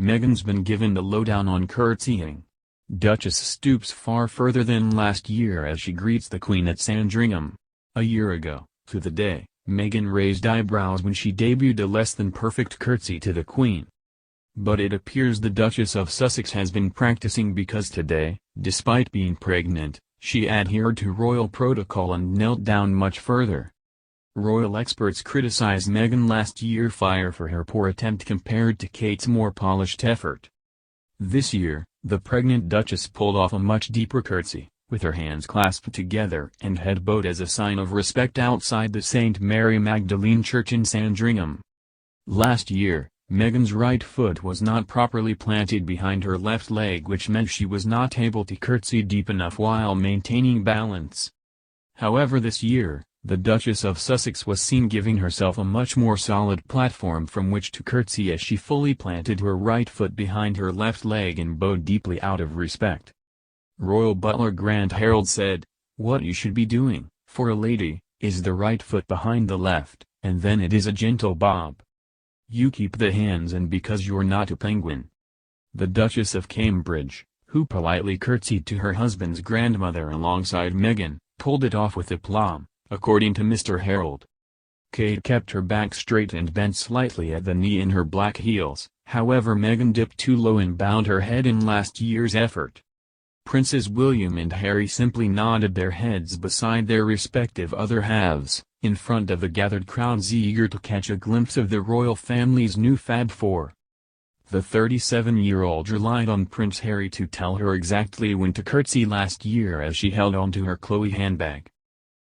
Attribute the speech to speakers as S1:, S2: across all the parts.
S1: Meghan's been given the lowdown on curtsying. Duchess stoops far further than last year as she greets the Queen at Sandringham. A year ago, to the day, Meghan raised eyebrows when she debuted a less-than-perfect curtsy to the Queen. But it appears the Duchess of Sussex has been practicing because today, despite being pregnant, she adhered to royal protocol and knelt down much further. Royal experts criticized Meghan last year for her poor attempt compared to Kate's more polished effort. This year, the pregnant Duchess pulled off a much deeper curtsy, with her hands clasped together and head bowed as a sign of respect outside the St. Mary Magdalene Church in Sandringham. Last year, Meghan's right foot was not properly planted behind her left leg, which meant she was not able to curtsy deep enough while maintaining balance. However, this year, the Duchess of Sussex was seen giving herself a much more solid platform from which to curtsy as she fully planted her right foot behind her left leg and bowed deeply out of respect. Royal butler Grant Harold said, "What you should be doing, for a lady, is the right foot behind the left, and then it is a gentle bob. You keep the hands and because you're not a penguin." The Duchess of Cambridge, who politely curtsied to her husband's grandmother alongside Meghan, pulled it off with aplomb, according to Mr. Harold. Kate kept her back straight and bent slightly at the knee in her black heels, however Meghan dipped too low and bowed her head in last year's effort. Princes William and Harry simply nodded their heads beside their respective other halves, in front of the gathered crowds eager to catch a glimpse of the royal family's new Fab Four. The 37-year-old relied on Prince Harry to tell her exactly when to curtsy last year as she held onto her Chloe handbag.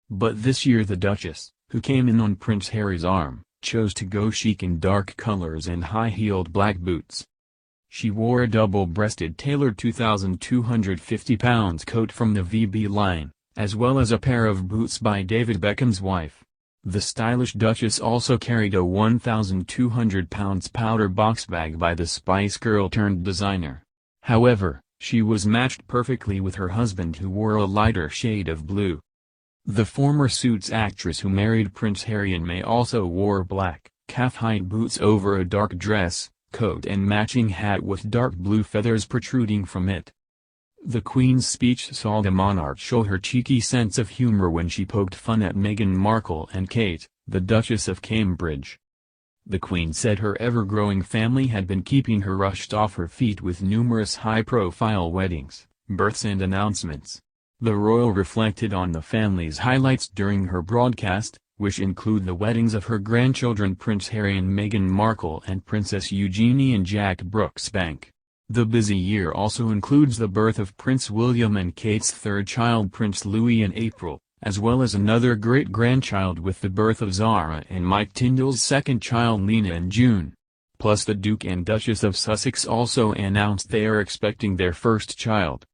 S1: But this year the Duchess, who came in on Prince Harry's arm, chose to go chic in dark colors and high-heeled black boots. She wore a double-breasted tailored £2,250 coat from the VB line, as well as a pair of boots by David Beckham's wife. The stylish Duchess also carried a £1,200 powder box bag by the Spice Girl-turned-designer. However, she was matched perfectly with her husband, who wore a lighter shade of blue. The former Suits actress who married Prince Harry in May also wore black, calf-height boots over a dark dress, coat and matching hat with dark blue feathers protruding from it. The Queen's speech saw the monarch show her cheeky sense of humor when she poked fun at Meghan Markle and Kate, the Duchess of Cambridge. The Queen said her ever-growing family had been keeping her rushed off her feet with numerous high-profile weddings, births and announcements. The royal reflected on the family's highlights during her broadcast, which include the weddings of her grandchildren Prince Harry and Meghan Markle and Princess Eugenie and Jack Brooksbank. The busy year also includes the birth of Prince William and Kate's third child Prince Louis in April, as well as another great-grandchild with the birth of Zara and Mike Tyndall's second child Lena in June. Plus the Duke and Duchess of Sussex also announced they are expecting their first child.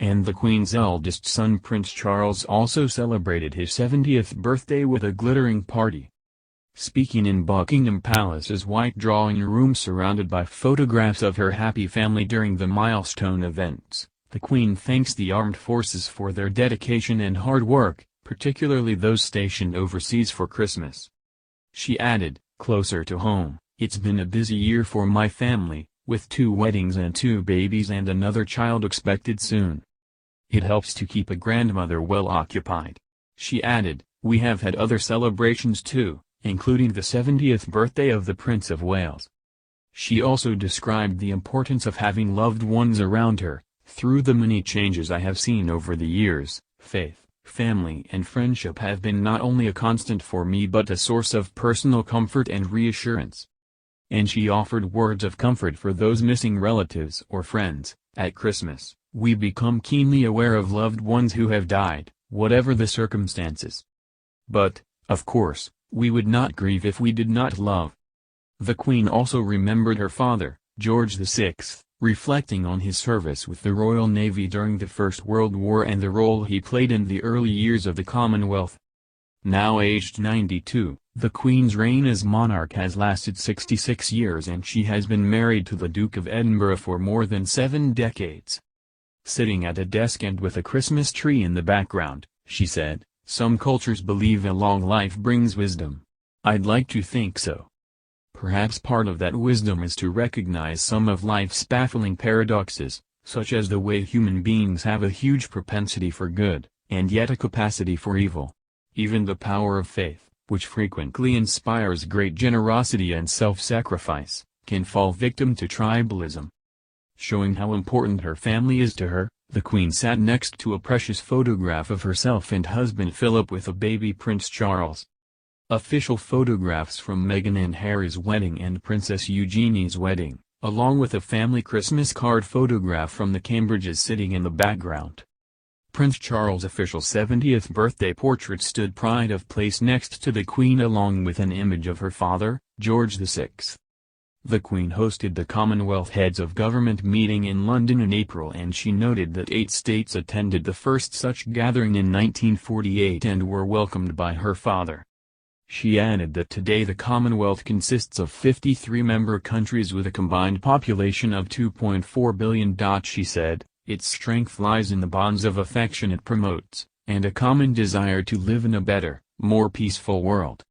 S1: And the Queen's eldest son Prince Charles also celebrated his 70th birthday with a glittering party. Speaking in Buckingham Palace's white drawing room surrounded by photographs of her happy family during the milestone events, the Queen thanks the armed forces for their dedication and hard work, particularly those stationed overseas for Christmas. She added, "Closer to home, it's been a busy year for my family, with 2 weddings and 2 babies and another child expected soon. It helps to keep a grandmother well occupied." She added, "We have had other celebrations too, including the 70th birthday of the Prince of Wales." She also described the importance of having loved ones around her. "Through the many changes I have seen over the years, faith, family and friendship have been not only a constant for me but a source of personal comfort and reassurance." And she offered words of comfort for those missing relatives or friends. "At Christmas, we become keenly aware of loved ones who have died, whatever the circumstances. But, of course, we would not grieve if we did not love." The Queen also remembered her father, George VI, reflecting on his service with the Royal Navy during the First World War and the role he played in the early years of the Commonwealth. Now aged 92, the Queen's reign as monarch has lasted 66 years and she has been married to the Duke of Edinburgh for more than 7 decades. Sitting at a desk and with a Christmas tree in the background, she said, "Some cultures believe a long life brings wisdom. I'd like to think so. Perhaps part of that wisdom is to recognize some of life's baffling paradoxes, such as the way human beings have a huge propensity for good, and yet a capacity for evil. Even the power of faith, which frequently inspires great generosity and self-sacrifice, can fall victim to tribalism. Showing how important her family is to her, the Queen sat next to a precious photograph of herself and husband Philip with a baby Prince Charles. Official photographs from Meghan and Harry's wedding and Princess Eugenie's wedding, along with a family Christmas card photograph from the Cambridges sitting in the background. Prince Charles' official 70th birthday portrait stood pride of place next to the Queen along with an image of her father, George VI. The Queen hosted the Commonwealth Heads of Government meeting in London in April, and she noted that 8 states attended the first such gathering in 1948 and were welcomed by her father. She added that today the Commonwealth consists of 53 member countries with a combined population of 2.4 billion. She said, "Its strength lies in the bonds of affection it promotes, and a common desire to live in a better, more peaceful world.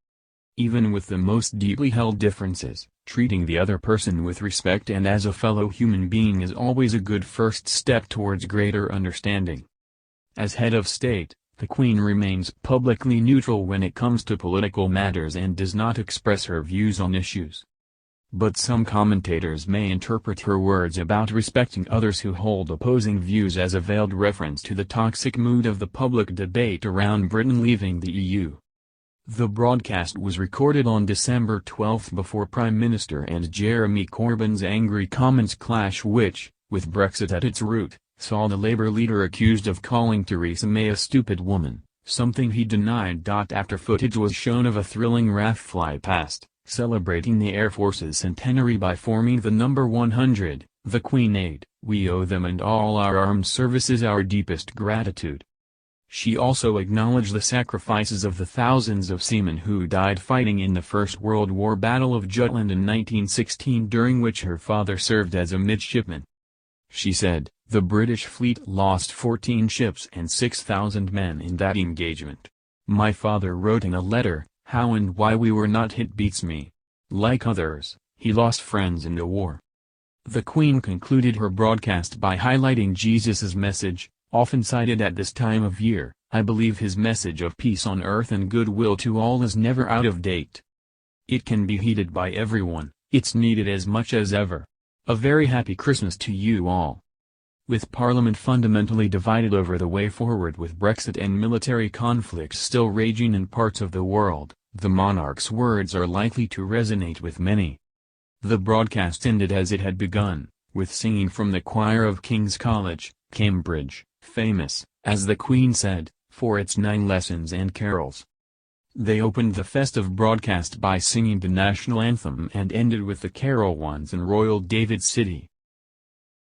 S1: Even with the most deeply held differences, treating the other person with respect and as a fellow human being is always a good first step towards greater understanding." As head of state, the Queen remains publicly neutral when it comes to political matters and does not express her views on issues. But some commentators may interpret her words about respecting others who hold opposing views as a veiled reference to the toxic mood of the public debate around Britain leaving the EU. The broadcast was recorded on December 12 before Prime Minister and Jeremy Corbyn's angry comments clash which, with Brexit at its root, saw the Labour leader accused of calling Theresa May a stupid woman, something he denied. After footage was shown of a thrilling RAF flypast, celebrating the Air Force's centenary by forming the number 100, the Queen added, "We owe them and all our armed services our deepest gratitude." She also acknowledged the sacrifices of the thousands of seamen who died fighting in the First World War Battle of Jutland in 1916, during which her father served as a midshipman. She said, "The British fleet lost 14 ships and 6,000 men in that engagement. My father wrote in a letter, 'How and why we were not hit beats me.' Like others, he lost friends in the war." The Queen concluded her broadcast by highlighting Jesus's message, often cited at this time of year. "I believe his message of peace on earth and goodwill to all is never out of date. It can be heeded by everyone, it's needed as much as ever. A very happy Christmas to you all." With Parliament fundamentally divided over the way forward with Brexit and military conflicts still raging in parts of the world, the monarch's words are likely to resonate with many. The broadcast ended as it had begun, with singing from the choir of King's College, Cambridge, famous, as the Queen said, for its 9 lessons and carols. They opened the festive broadcast by singing the national anthem and ended with the carol ones in Royal David City.